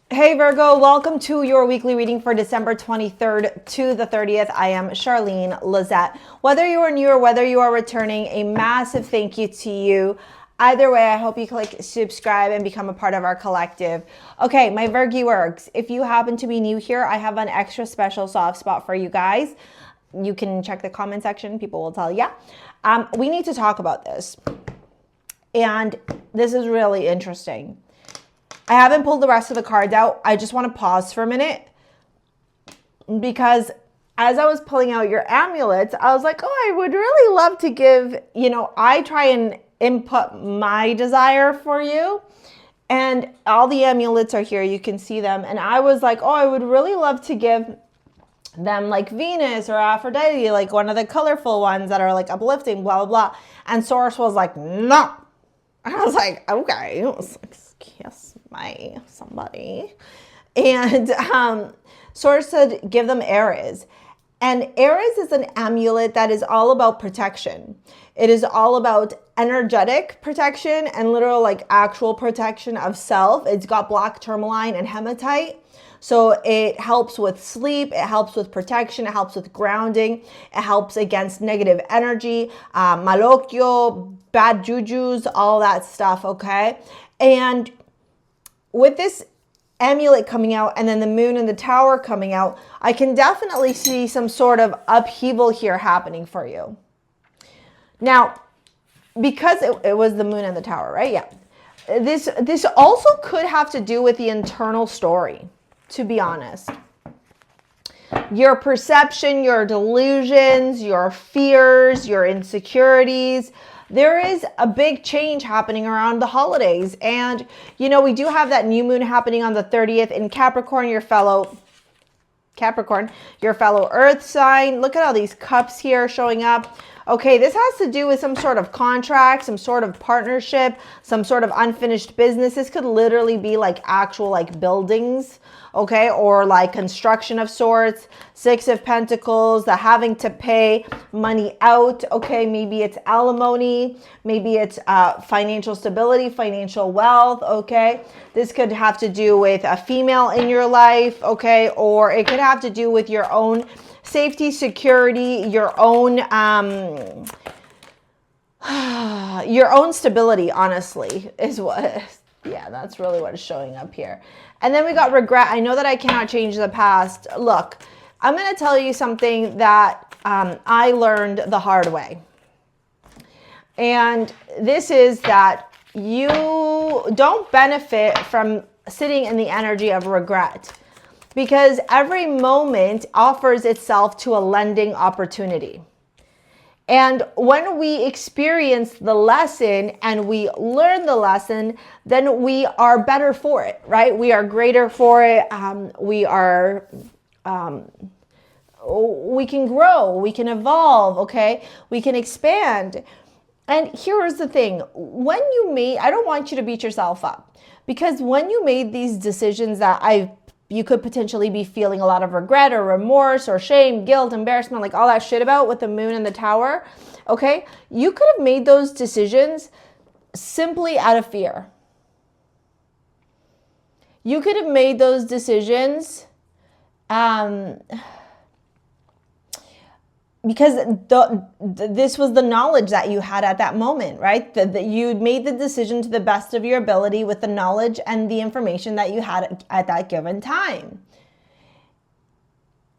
Hey Virgo, welcome to your weekly reading for December 23rd to the 30th. I am Charlene Lizette. Whether you are new or whether you are returning, a massive thank you to you. Either way, I hope you click subscribe and become a part of our collective. Okay, my Virgo Urgs, if you happen to be new here, I have an extra special soft spot for you guys. You can check the comment section. People will tell you. We need to talk about this. And this is really interesting. I haven't pulled the rest of the cards out. I just want to pause for a minute because as I was pulling out your amulets, I was like, oh, I would really love to give, I try and input my desire for you. And all the amulets are here. You can see them. And I was like, oh, I would really love to give them like Venus or Aphrodite, like one of the colorful ones that are like uplifting, blah, blah, blah. And Source was like, no. I was like, okay. It was like, kiss my somebody. And Source said, give them Aries. And Aries is an amulet that is all about protection. It is all about energetic protection and literal like actual protection of self. It's got black tourmaline and hematite. So it helps with sleep, it helps with protection, it helps with grounding, it helps against negative energy, malocchio, bad jujus, all that stuff, okay? And with this amulet coming out and then the moon and the tower coming out, I can definitely see some sort of upheaval here happening for you. Now, because it was the moon and the tower, right? Yeah. This also could have to do with the internal story, to be honest. Your perception, your delusions, your fears, your insecurities. There is a big change happening around the holidays. And, we do have that new moon happening on the 30th in Capricorn, your fellow earth sign. Look at all these cups here showing up. Okay, this has to do with some sort of contract, some sort of partnership, some sort of unfinished business. This could literally be like actual like buildings, okay, or like construction of sorts. Six of Pentacles, the having to pay money out, okay, maybe it's alimony, maybe it's financial stability, financial wealth, okay. This could have to do with a female in your life, okay, or it could have to do with your own safety, security, your own stability, honestly, is what, yeah, that's really what is showing up here. And then we got regret. I know that I cannot change the past. Look, I'm going to tell you something that I learned the hard way. And this is that you don't benefit from sitting in the energy of regret, because every moment offers itself to a lending opportunity. And when we experience the lesson and we learn the lesson, then we are better for it, right? We are greater for it. We can grow, we can evolve, okay? We can expand. And here's the thing, I don't want you to beat yourself up, because when you made these decisions that you could potentially be feeling a lot of regret or remorse or shame, guilt, embarrassment, like all that shit about with the moon and the tower, okay? You could have made those decisions simply out of fear. You could have made those decisions because this was the knowledge that you had at that moment, right? That you made the decision to the best of your ability with the knowledge and the information that you had at that given time.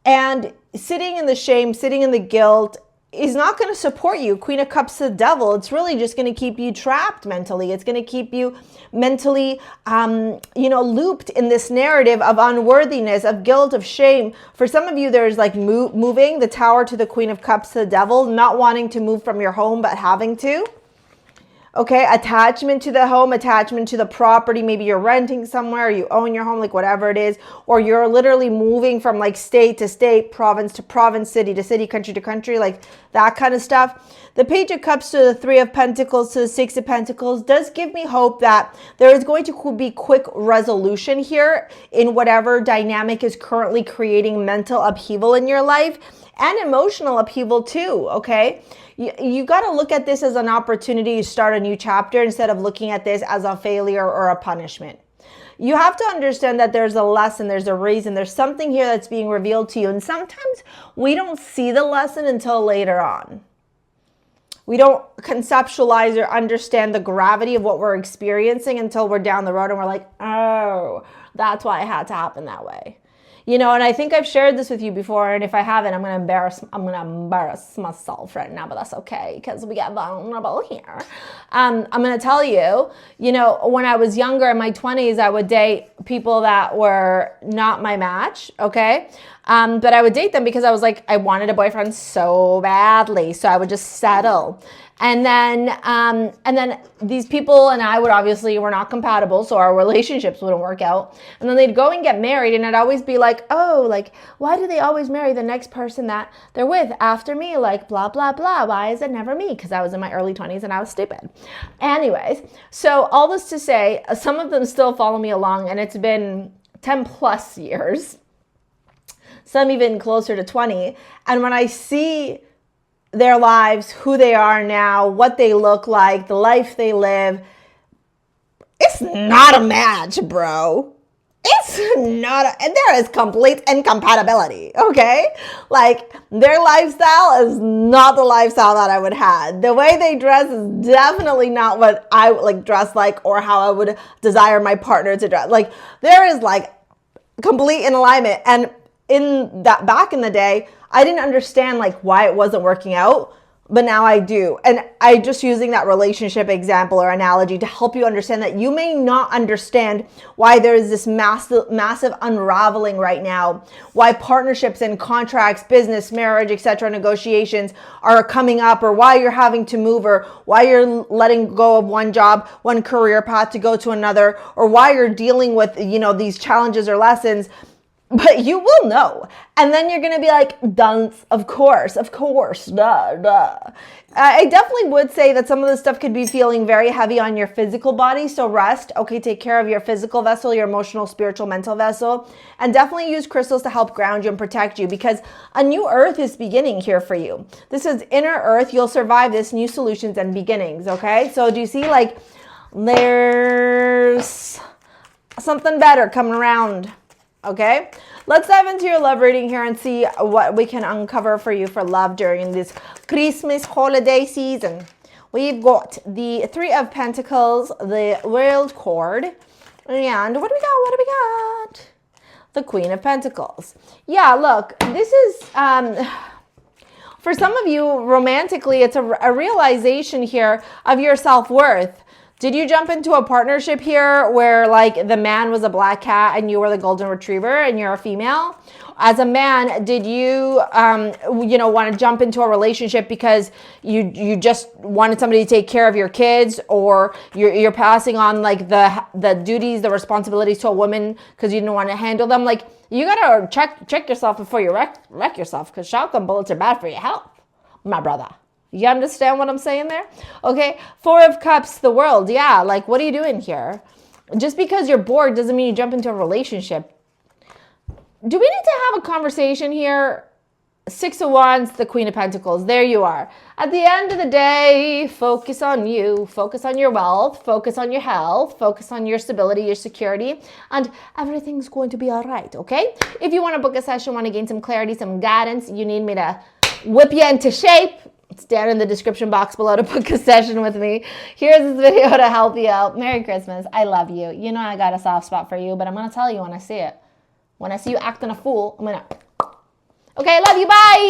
And sitting in the shame, sitting in the guilt is not going to support you. Queen of Cups to the Devil. It's really just going to keep you trapped mentally. It's going to keep you mentally, looped in this narrative of unworthiness, of guilt, of shame. For some of you, there's like moving the Tower to the Queen of Cups to the Devil, not wanting to move from your home, but having to. Okay, attachment to the home, attachment to the property. Maybe you're renting somewhere, you own your home, like whatever it is, or you're literally moving from like state to state, province to province, city to city, country to country, like that kind of stuff. The Page of Cups to the Three of Pentacles to the Six of Pentacles does give me hope that there is going to be quick resolution here in whatever dynamic is currently creating mental upheaval in your life, and emotional upheaval too, okay? You got to look at this as an opportunity to start a new chapter instead of looking at this as a failure or a punishment. you have to understand that there's a lesson, there's a reason, there's something here that's being revealed to you. And sometimes we don't see the lesson until later on. We don't conceptualize or understand the gravity of what we're experiencing until we're down the road and we're like, oh, that's why it had to happen that way. You know, and I think I've shared this with you before, and if I haven't, I'm gonna embarrass myself right now, but that's okay because we get vulnerable here. I'm gonna tell you, you know, when I was younger in my 20s, I would date people that were not my match, okay? But I would date them because I was like, I wanted a boyfriend so badly, so I would just settle. And then these people and I were not compatible, so our relationships wouldn't work out. And then they'd go and get married, and I'd always be like, oh, like, why do they always marry the next person that they're with after me? Like, blah, blah, blah. Why is it never me? Because I was in my early 20s and I was stupid. Anyways, so all this to say, some of them still follow me along, and it's been 10 plus years. Some even closer to 20. And when I see their lives, who they are now, what they look like, the life they live, it's not a match, bro. It's not, and there is complete incompatibility, okay? Like, their lifestyle is not the lifestyle that I would have. The way they dress is definitely not what I like dress like or how I would desire my partner to dress. Like, there is like complete in alignment. And in that, back in the day, I didn't understand like why it wasn't working out, but now I do. And I just using that relationship example or analogy to help you understand that you may not understand why there is this massive unraveling right now, why partnerships and contracts, business, marriage, etc., negotiations are coming up, or why you're having to move, or why you're letting go of one job, one career path to go to another, or why you're dealing with, you know, these challenges or lessons. But you will know. And then you're going to be like, dunce, of course, duh. I definitely would say that some of this stuff could be feeling very heavy on your physical body. So rest, okay, take care of your physical vessel, your emotional, spiritual, mental vessel. And definitely use crystals to help ground you and protect you, because a new earth is beginning here for you. This is inner earth. You'll survive this, new solutions and beginnings, okay? So do you see like there's something better coming around? Okay, let's dive into your love reading here and see what we can uncover for you for love during this Christmas holiday season. We've got the Three of Pentacles, the World Cord, and what do we got? The Queen of Pentacles. Yeah, look, this is, for some of you, romantically, it's a realization here of your self-worth. Did you jump into a partnership here where like the man was a black cat and you were the golden retriever and you're a female? As a man, did you, want to jump into a relationship because you just wanted somebody to take care of your kids, or you're passing on like the duties, the responsibilities to a woman because you didn't want to handle them? Like, you gotta check yourself before you wreck yourself, because shotgun bullets are bad for your health, my brother. You understand what I'm saying there? Okay, Four of Cups, the World. Yeah, like, what are you doing here? Just because you're bored doesn't mean you jump into a relationship. Do we need to have a conversation here? Six of Wands, the Queen of Pentacles. There you are. At the end of the day, focus on you. Focus on your wealth. Focus on your health. Focus on your stability, your security. And everything's going to be all right, okay? If you want to book a session, want to gain some clarity, some guidance, you need me to whip you into shape, it's down in the description box below to book a session with me. Here's this video to help you out. Merry Christmas. I love you. You know I got a soft spot for you, but I'm going to tell you when I see it. When I see you acting a fool, I'm going to... Okay, I love you. Bye.